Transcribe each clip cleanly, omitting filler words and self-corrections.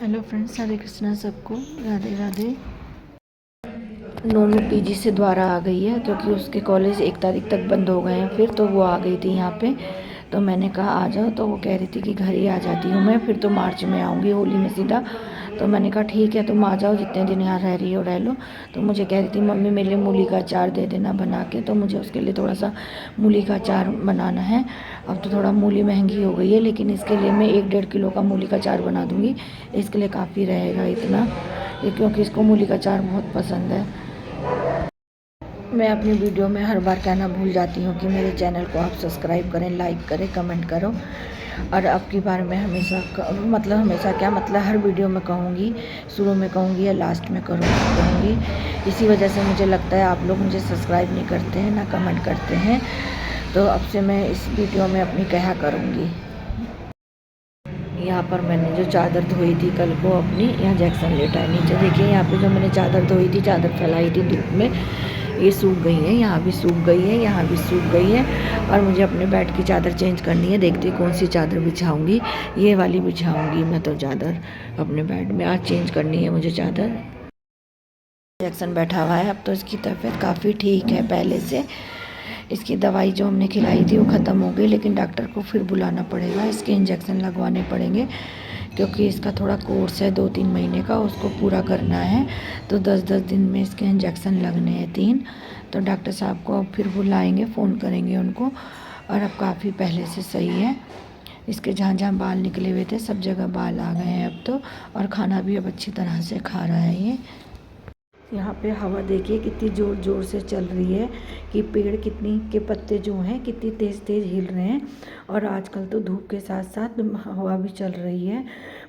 Hello friends, हरे कृष्णा सबको, Radhe Radhe. नोनू PG से द्वारा आ गई है क्योंकि उसके कॉलेज 1 तारीख तक बंद हो गए हैं। फिर तो वो आ गई थी यहाँ पे, तो मैंने कहा आ जाओ, तो वो कह रही थी कि घर ही आ जाती हूँ मैं, फिर तो मार्च में आऊँगी होली में सीधा। तो मैंने कहा ठीक है, तुम आ जाओ, जितने दिन यहाँ रह रही हो रह लो। तो मुझे कह रही थी मम्मी मेरे लिए मूली का अचार दे देना बना के, तो मुझे उसके लिए थोड़ा सा मूली का अचार बनाना है। अब तो थोड़ा मूली महंगी हो गई है, लेकिन इसके लिए मैं 1-1.5 किलो का मूली का अचार बना दूँगी। इसके लिए काफ़ी रहेगा इतना, ये क्योंकि इसको मूली का अचार बहुत पसंद है। मैं अपनी वीडियो में हर बार कहना भूल जाती हूँ कि मेरे चैनल को आप सब्सक्राइब करें, लाइक करें, कमेंट करो। और अब की बार मैं हमेशा हमेशा क्या मतलब हर वीडियो में कहूँगी, शुरू में कहूँगी या लास्ट में कहूँगी। इसी वजह से मुझे लगता है आप लोग मुझे सब्सक्राइब नहीं करते हैं, ना कमेंट करते हैं। तो अब से मैं इस वीडियो में अपनी कहा करूँगी। यहाँ पर मैंने जो चादर धोई थी कल को अपनी, यहाँ जैक्सन लेटा है नीचे, देखिए यहाँ पे जो मैंने चादर धोई थी, चादर फैलाई थी धूप में, ये सूख गई है। यहाँ भी सूख गई है, यहाँ भी सूख गई है। और मुझे अपने बेड की चादर चेंज करनी है, देखती हूँ कौन सी चादर बिछाऊँगी। ये वाली बिछाऊँगी मैं तो चादर अपने बेड में, आज चेंज करनी है मुझे चादर। जैक्सन बैठा हुआ है, अब तो इसकी तबीयत काफ़ी ठीक है पहले से। इसकी दवाई जो हमने खिलाई थी वो ख़त्म हो गई, लेकिन डॉक्टर को फिर बुलाना पड़ेगा, इसके इंजेक्शन लगवाने पड़ेंगे क्योंकि इसका थोड़ा कोर्स है 2-3 महीने का, उसको पूरा करना है। तो 10-10 दिन में इसके इंजेक्शन लगने हैं 3। तो डॉक्टर साहब को अब फिर बुलाएंगे, फ़ोन करेंगे उनको। और अब काफ़ी पहले से सही है। इसके जहाँ जहाँ बाल निकले हुए थे सब जगह बाल आ गए हैं अब तो, और खाना भी अब अच्छी तरह से खा रहा है ये। यहाँ पे हवा देखिए कितनी ज़ोर ज़ोर से चल रही है, कि पेड़ कितनी के पत्ते जो हैं कितनी तेज़ तेज़ हिल रहे हैं। और आजकल तो धूप के साथ साथ हवा भी चल रही है,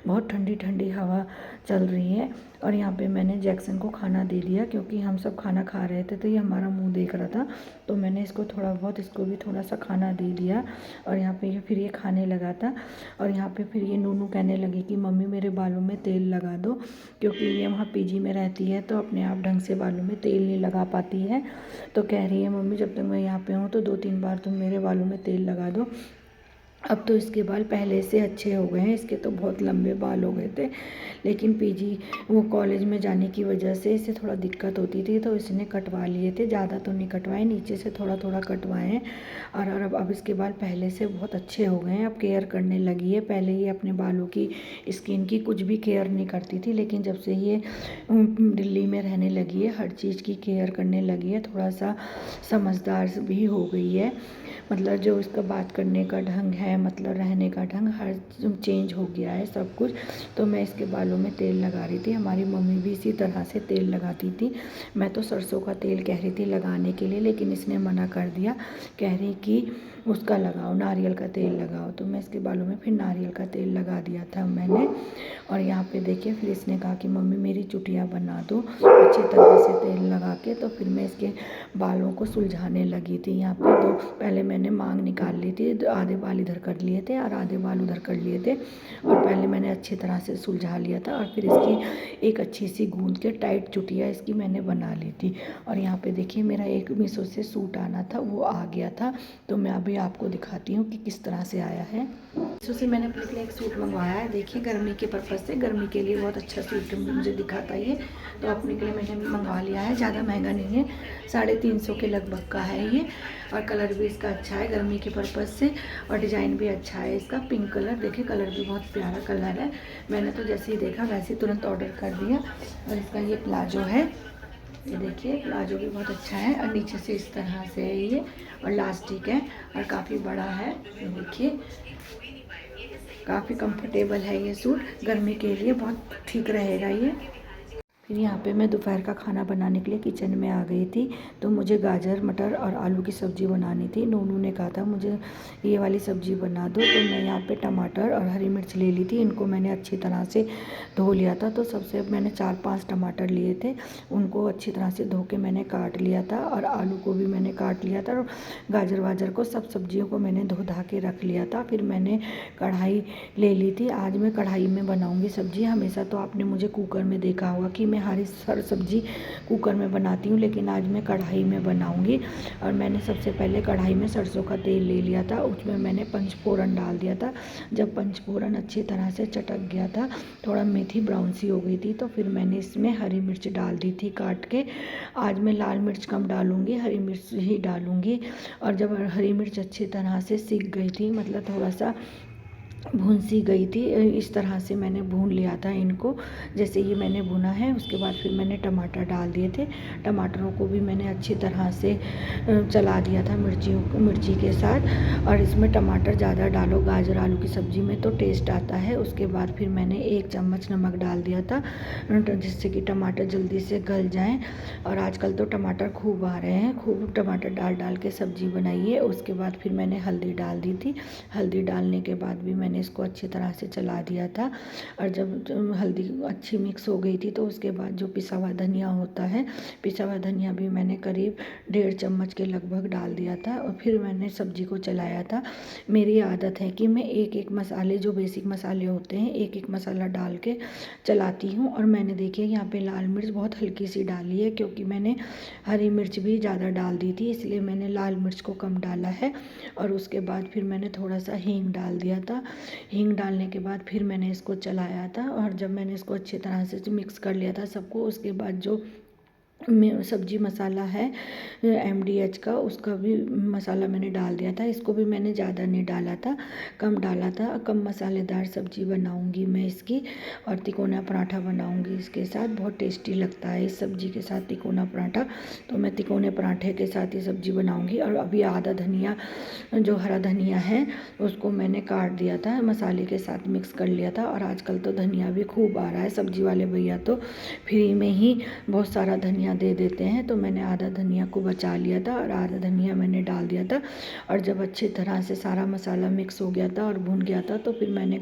बहुत ठंडी ठंडी हवा चल रही है। और यहाँ पे मैंने जैक्सन को खाना दे दिया क्योंकि हम सब खाना खा रहे थे, तो ये हमारा मुंह देख रहा था, तो मैंने इसको थोड़ा बहुत, इसको भी थोड़ा सा खाना दे दिया। और यहाँ पे फिर ये खाने लगा था। और यहाँ पे फिर ये नूनू कहने लगी कि मम्मी मेरे बालों में तेल लगा दो, क्योंकि ये वहाँ पीजी में रहती है तो अपने आप ढंग से बालों में तेल नहीं लगा पाती है। तो कह रही है मम्मी जब तक मैं यहाँ पे हूँ तो 2-3 बार तुम मेरे बालों में तेल लगा दो। अब तो इसके बाल पहले से अच्छे हो गए हैं, इसके तो बहुत लंबे बाल हो गए थे, लेकिन पीजी वो कॉलेज में जाने की वजह से इसे थोड़ा दिक्कत होती थी, तो इसने कटवा लिए थे। ज़्यादा तो नहीं कटवाए, नीचे से थोड़ा थोड़ा कटवाए हैं। और अब इसके बाल पहले से बहुत अच्छे हो गए हैं, अब केयर करने लगी है। पहले ये अपने बालों की, स्किन की कुछ भी केयर नहीं करती थी, लेकिन जब से ये दिल्ली में रहने लगी है हर चीज़ की केयर करने लगी है, थोड़ा सा समझदार भी हो गई है। मतलब जो इसका बात करने का ढंग है, मतलब रहने का ढंग, हर चेंज हो गया है सब कुछ। तो मैं इसके बालों में तेल लगा रही थी, हमारी मम्मी भी इसी तरह से तेल लगाती थी। मैं तो सरसों का तेल कह रही थी लगाने के लिए, लेकिन इसने मना कर दिया, कह रही कि उसका लगाओ, नारियल का तेल लगाओ। तो मैं इसके बालों में फिर नारियल का तेल लगा दिया था मैंने। और यहाँ पे देखिए फिर इसने कहा कि मम्मी मेरी चुटिया बना दो अच्छी तरह से तेल लगा के। तो फिर मैं इसके बालों को सुलझाने लगी थी। यहाँ पे तो पहले मैंने मांग निकाल ली थी, आधे बाल इधर कर लिए थे और आधे बाल उधर कर लिए थे, और पहले मैंने अच्छी तरह से सुलझा लिया था। और फिर इसकी एक अच्छी सी गूंद के टाइट चुटिया इसकी मैंने बना ली थी। और यहाँ पे देखिए मेरा एक मीशो से सूट आना था, वो आ गया था, तो मैं अभी आपको दिखाती हूँ कि किस तरह से आया है। मीशो से मैंने अपने लिए एक सूट मंगवाया है, देखिए गर्मी के पर्पज़ से, गर्मी के लिए बहुत अच्छा सूट मुझे दिखाता है ये, तो अपने के लिए मैंने मंगवा लिया है। ज़्यादा महंगा नहीं है, 350 के लगभग का है ये। और कलर भी इसका अच्छा है गर्मी के पर्पज़ से, और डिज़ाइन भी अच्छा है इसका, पिंक कलर, देखिए कलर भी बहुत प्यारा कलर है। मैंने तो जैसे ही देखा वैसे ही तुरंत ऑर्डर कर दिया। और इसका ये प्लाजो है, ये देखिए प्लाजो भी बहुत अच्छा है, और नीचे से इस तरह से है ये, और लास्टिक है और काफ़ी बड़ा है। ये देखिए काफ़ी कंफर्टेबल है ये सूट, गर्मी के लिए बहुत ठीक रहेगा ये। फिर यहाँ पे मैं दोपहर का खाना बनाने के लिए किचन में आ गई थी, तो मुझे गाजर मटर और आलू की सब्ज़ी बनानी थी। नूनू ने कहा था मुझे ये वाली सब्ज़ी बना दो, तो मैं यहाँ पे टमाटर और हरी मिर्च ले ली थी, इनको मैंने अच्छी तरह से धो लिया था। तो सबसे मैंने 4-5 टमाटर लिए थे, उनको अच्छी तरह से धो के मैंने काट लिया था, और आलू को भी मैंने काट लिया था, और गाजर वाजर को, सब सब्जियों को मैंने धो धा के रख लिया था। फिर मैंने कढ़ाई ले ली थी, आज मैं कढ़ाई में बनाऊँगी सब्ज़ी। हमेशा तो आपने मुझे कुकर में देखा होगा कि मैं हर सब्ज़ी कुकर में बनाती हूँ, लेकिन आज मैं कढ़ाई में बनाऊँगी। और मैंने सबसे पहले कढ़ाई में सरसों का तेल ले लिया था, उसमें मैंने पंचफोरन डाल दिया था। जब पंचफोरन अच्छी तरह से चटक गया था, थोड़ा मेथी ब्राउन सी हो गई थी, तो फिर मैंने इसमें हरी मिर्च डाल दी थी काट के। आज मैं लाल मिर्च कम डालूँगी, हरी मिर्च ही डालूँगी। और जब हरी मिर्च अच्छी तरह से सीख गई थी, मतलब थोड़ा सा भून सी गई थी, इस तरह से मैंने भून लिया था इनको। जैसे ये मैंने भुना है, उसके बाद फिर मैंने टमाटर डाल दिए थे। टमाटरों को भी मैंने अच्छी तरह से चला दिया था मिर्ची के साथ। और इसमें टमाटर ज़्यादा डालो, गाजर आलू की सब्ज़ी में तो टेस्ट आता है। उसके बाद फिर मैंने 1 चम्मच नमक डाल दिया था, जिससे कि टमाटर जल्दी से गल जाएँ। और आजकल तो टमाटर खूब आ रहे हैं, खूब टमाटर डाल डाल के सब्ज़ी बनाइए। उसके बाद फिर मैंने हल्दी डाल दी थी। हल्दी डालने के बाद भी मैंने इसको अच्छी तरह से चला दिया था। और जब हल्दी अच्छी मिक्स हो गई थी, तो उसके बाद जो पिसा हुआ धनिया होता है, पिसा हुआ धनिया भी मैंने करीब 1.5 चम्मच के लगभग डाल दिया था। और फिर मैंने सब्ज़ी को चलाया था। मेरी आदत है कि मैं एक एक मसाले, जो बेसिक मसाले होते हैं, एक एक मसाला डाल के चलाती हूँ। और मैंने देखिए यहाँ पे लाल मिर्च बहुत हल्की सी डाली है, क्योंकि मैंने हरी मिर्च भी ज़्यादा डाल दी थी, इसलिए मैंने लाल मिर्च को कम डाला है। और उसके बाद फिर मैंने थोड़ा सा हींग डाल दिया था। हींग डालने के बाद फिर मैंने इसको चलाया था। और जब मैंने इसको अच्छी तरह से मिक्स कर लिया था सबको, उसके बाद जो सब्जी मसाला है MDH का, उसका भी मसाला मैंने डाल दिया था। इसको भी मैंने ज़्यादा नहीं डाला था, कम डाला था। कम मसालेदार सब्ज़ी बनाऊंगी मैं इसकी। और तिकोना पराठा बनाऊंगी इसके साथ, बहुत टेस्टी लगता है इस सब्ज़ी के साथ तिकोना पराठा। तो मैं तिकोने पराठे के साथ ये सब्ज़ी बनाऊंगी। और अभी आधा धनिया, जो हरा धनिया है, उसको मैंने काट दिया था, मसाले के साथ मिक्स कर लिया था। और आजकल तो धनिया भी खूब आ रहा है, सब्ज़ी वाले भैया तो फ्री में ही बहुत सारा धनिया दे देते हैं। तो मैंने आधा धनिया को बचा लिया था और आधा धनिया मैंने डाल दिया था। और जब अच्छी तरह से सारा मसाला मिक्स हो गया था और भुन गया था, तो फिर मैंने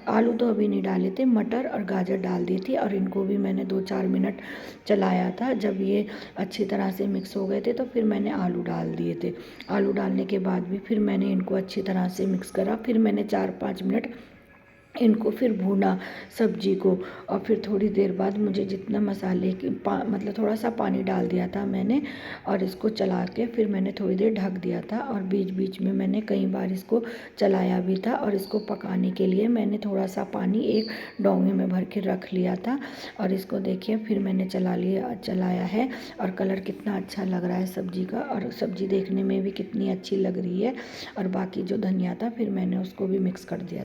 आलू तो अभी नहीं डाले थे, मटर और गाजर डाल दी थी। और इनको भी मैंने 2-4 मिनट चलाया था। जब ये अच्छी तरह से मिक्स हो गए थे, तो फिर मैंने आलू डाल दिए थे। आलू डालने के बाद भी फिर मैंने इनको अच्छी तरह से मिक्स करा। फिर मैंने 4-5 मिनट इनको फिर भूना सब्जी को। और फिर थोड़ी देर बाद मुझे जितना मसाले की मतलब थोड़ा सा पानी डाल दिया था मैंने। और इसको चला के फिर मैंने थोड़ी देर ढक दिया था। और बीच बीच में मैंने कई बार इसको चलाया भी था। और इसको पकाने के लिए मैंने थोड़ा सा पानी एक डोंगे में भर के रख लिया था। और इसको देखिए फिर मैंने चलाया है। और कलर कितना अच्छा लग रहा है सब्जी का, और सब्जी देखने में भी कितनी अच्छी लग रही है। और बाकी जो धनिया था फिर मैंने उसको भी मिक्स कर दिया।